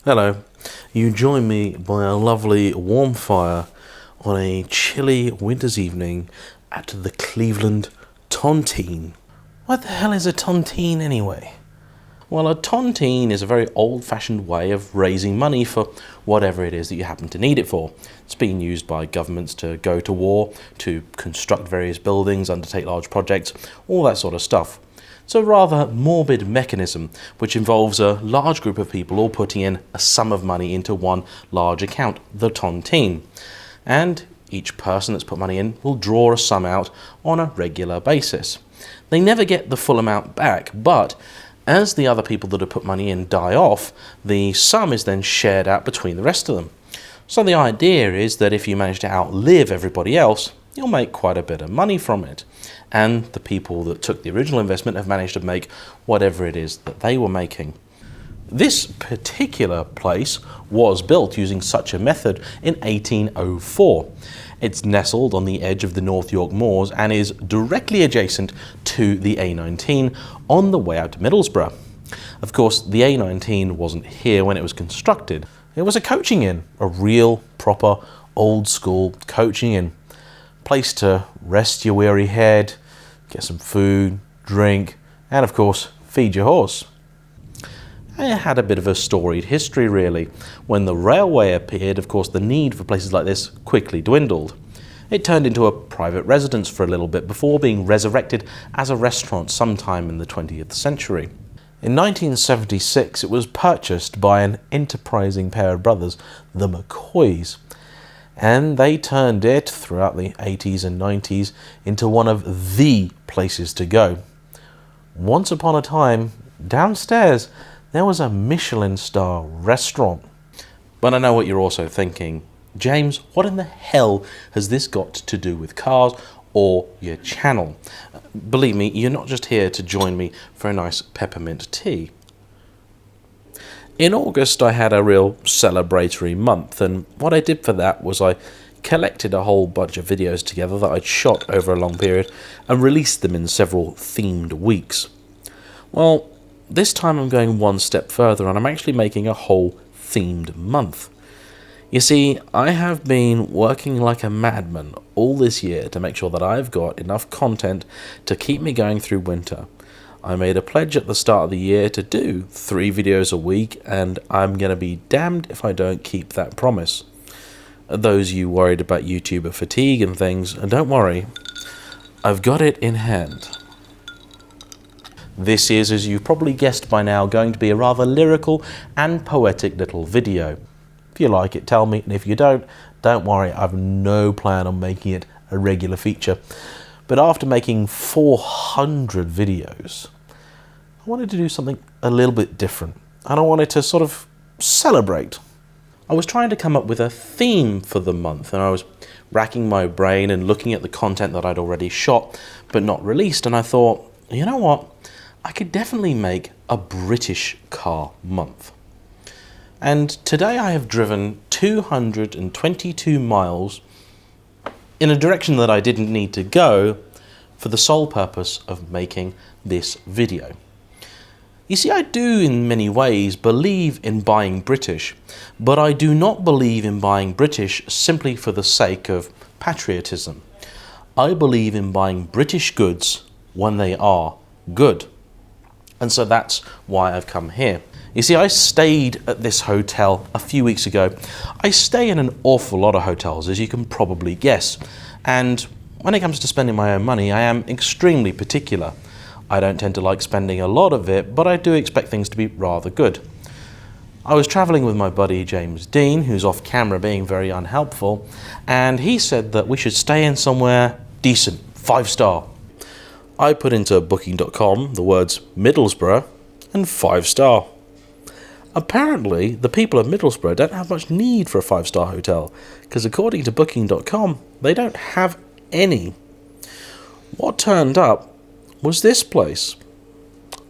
Hello, you join me by a lovely warm fire on a chilly winter's evening at the Cleveland Tontine. What the hell is a tontine anyway? Well, a tontine is a very old-fashioned way of raising money for whatever it is that you happen to need it for. It's been used by governments to go to war, to construct various buildings, undertake large projects, all that sort of stuff. It's a rather morbid mechanism which involves a large group of people all putting in a sum of money into one large account, the tontine. And each person that's put money in will draw a sum out on a regular basis. They never get the full amount back, but as the other people that have put money in die off, the sum is then shared out between the rest of them. So the idea is that if you manage to outlive everybody else, you'll make quite a bit of money from it. And the people that took the original investment have managed to make whatever it is that they were making. This particular place was built using such a method in 1804. It's nestled on the edge of the North York Moors and is directly adjacent to the A19 on the way out to Middlesbrough. Of course, the A19 wasn't here when it was constructed. It was a coaching inn, a real, proper, old-school coaching inn. Place to rest your weary head, get some food, drink, and of course, feed your horse. It had a bit of a storied history, really. When the railway appeared, of course, the need for places like this quickly dwindled. It turned into a private residence for a little bit before being resurrected as a restaurant sometime in the 20th century. In 1976, it was purchased by an enterprising pair of brothers, the McCoys, and they turned it, throughout the 80s and 90s, into one of the places to go. Once upon a time, downstairs, there was a Michelin star restaurant. But I know what you're also thinking. James, what in the hell has this got to do with cars or your channel? Believe me, you're not just here to join me for a nice peppermint tea. In August, I had a real celebratory month, and what I did for that was I collected a whole bunch of videos together that I'd shot over a long period and released them in several themed weeks. Well, this time I'm going one step further and I'm actually making a whole themed month. You see, I have been working like a madman all this year to make sure that I've got enough content to keep me going through winter. I made a pledge at the start of the year to do 3 videos a week, and I'm going to be damned if I don't keep that promise. Those of you worried about YouTuber fatigue and things, don't worry, I've got it in hand. This is, as you've probably guessed by now, going to be a rather lyrical and poetic little video. If you like it, tell me, and if you don't worry, I've no plan on making it a regular feature. But after making 400 videos, I wanted to do something a little bit different, and I wanted to sort of celebrate. I was trying to come up with a theme for the month, and I was racking my brain and looking at the content that I'd already shot but not released, and I thought, you know what? I could definitely make a British car month. And today I have driven 222 miles in a direction that I didn't need to go for the sole purpose of making this video. You see, I do in many ways believe in buying British, but I do not believe in buying British simply for the sake of patriotism. I believe in buying British goods when they are good. And so that's why I've come here. You see, I stayed at this hotel a few weeks ago. I stay in an awful lot of hotels, as you can probably guess. And when it comes to spending my own money, I am extremely particular. I don't tend to like spending a lot of it, but I do expect things to be rather good. I was travelling with my buddy James Dean, who's off camera being very unhelpful, and he said that we should stay in somewhere decent, 5-star. I put into booking.com the words Middlesbrough and 5-star. Apparently, the people of Middlesbrough don't have much need for a 5-star hotel, because according to booking.com, they don't have any. What turned up was this place.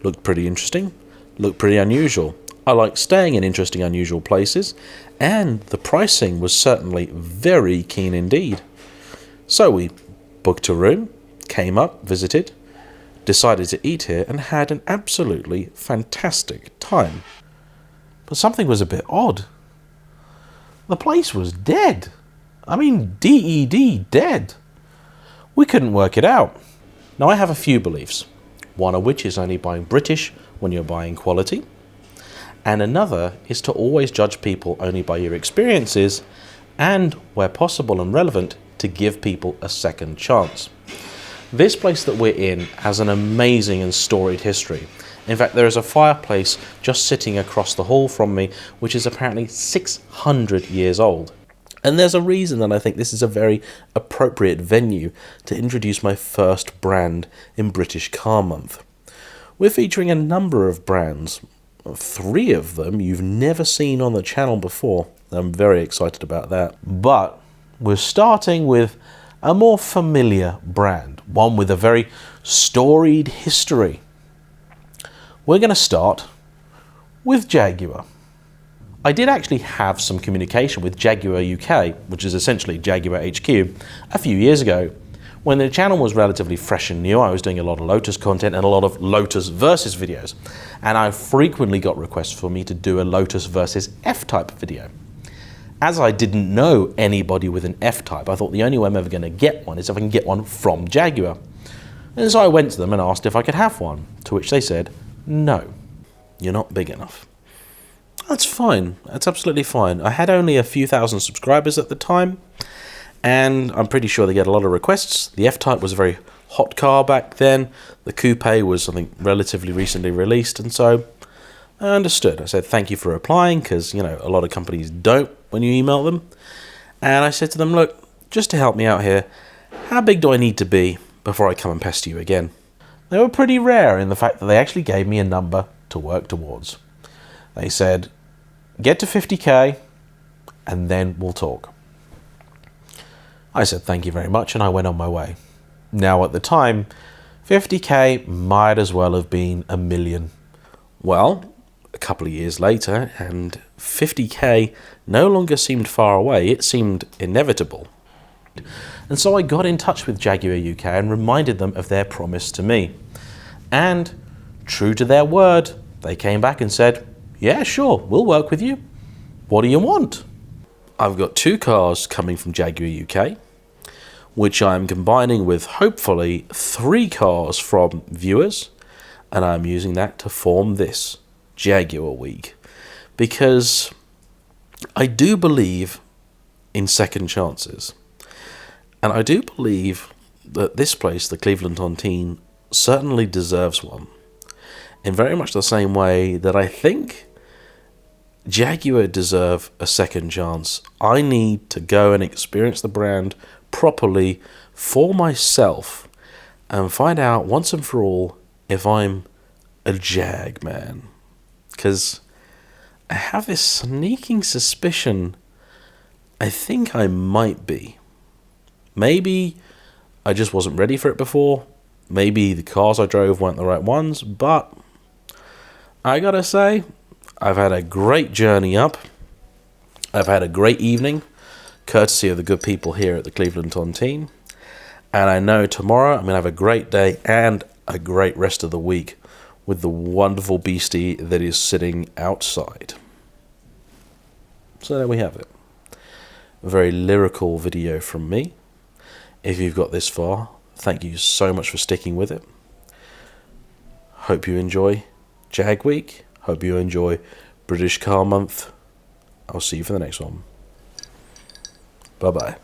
Looked pretty interesting, looked pretty unusual. I like staying in interesting, unusual places, and the pricing was certainly very keen indeed. So we booked a room, came up, visited, decided to eat here, and had an absolutely fantastic time. But something was a bit odd. The place was dead. I mean, DED, dead. We couldn't work it out. Now, I have a few beliefs, one of which is only buying British when you're buying quality, and another is to always judge people only by your experiences, and, where possible and relevant, to give people a second chance. This place that we're in has an amazing and storied history. In fact, there is a fireplace just sitting across the hall from me, which is apparently 600 years old. And there's a reason that I think this is a very appropriate venue to introduce my first brand in British Car Month. We're featuring a number of brands. 3 of them you've never seen on the channel before. I'm very excited about that. But we're starting with a more familiar brand, one with a very storied history. We're going to start with Jaguar. I did actually have some communication with Jaguar UK, which is essentially Jaguar HQ, a few years ago. When the channel was relatively fresh and new, I was doing a lot of Lotus content and a lot of Lotus versus videos. And I frequently got requests for me to do a Lotus versus F-Type video. As I didn't know anybody with an F-Type, I thought the only way I'm ever going to get one is if I can get one from Jaguar. And so I went to them and asked if I could have one, to which they said, no, you're not big enough. That's fine. That's absolutely fine. I had only a few thousand subscribers at the time, and I'm pretty sure they get a lot of requests. The F-Type was a very hot car back then. The Coupe was something relatively recently released, and so I understood. I said, thank you for applying, because, you know, a lot of companies don't when you email them. And I said to them, look, just to help me out here, how big do I need to be before I come and pester you again? They were pretty rare in the fact that they actually gave me a number to work towards. They said, get to 50k and then we'll talk. I said thank you very much and I went on my way. Now at the time, 50k might as well have been $1 million. Well, a couple of years later, and 50k no longer seemed far away, it seemed inevitable. And so I got in touch with Jaguar UK and reminded them of their promise to me. And true to their word, they came back and said, yeah, sure, we'll work with you. What do you want? I've got 2 cars coming from Jaguar UK, which I'm combining with hopefully 3 cars from viewers, and I'm using that to form this Jaguar Week, because I do believe in second chances, and I do believe that this place, the Cleveland Tontine, certainly deserves one, in very much the same way that I think Jaguar deserve a second chance. I need to go and experience the brand properly for myself and find out once and for all if I'm a Jag man. Because I have this sneaking suspicion I think I might be. Maybe I just wasn't ready for it before. Maybe the cars I drove weren't the right ones, but I gotta say, I've had a great journey up. I've had a great evening, courtesy of the good people here at the Cleveland Tontine. And I know tomorrow I'm going to have a great day and a great rest of the week with the wonderful beastie that is sitting outside. So there we have it. A very lyrical video from me. If you've got this far, thank you so much for sticking with it. Hope you enjoy Jag Week. Hope you enjoy British Car Month. I'll see you for the next one. Bye-bye.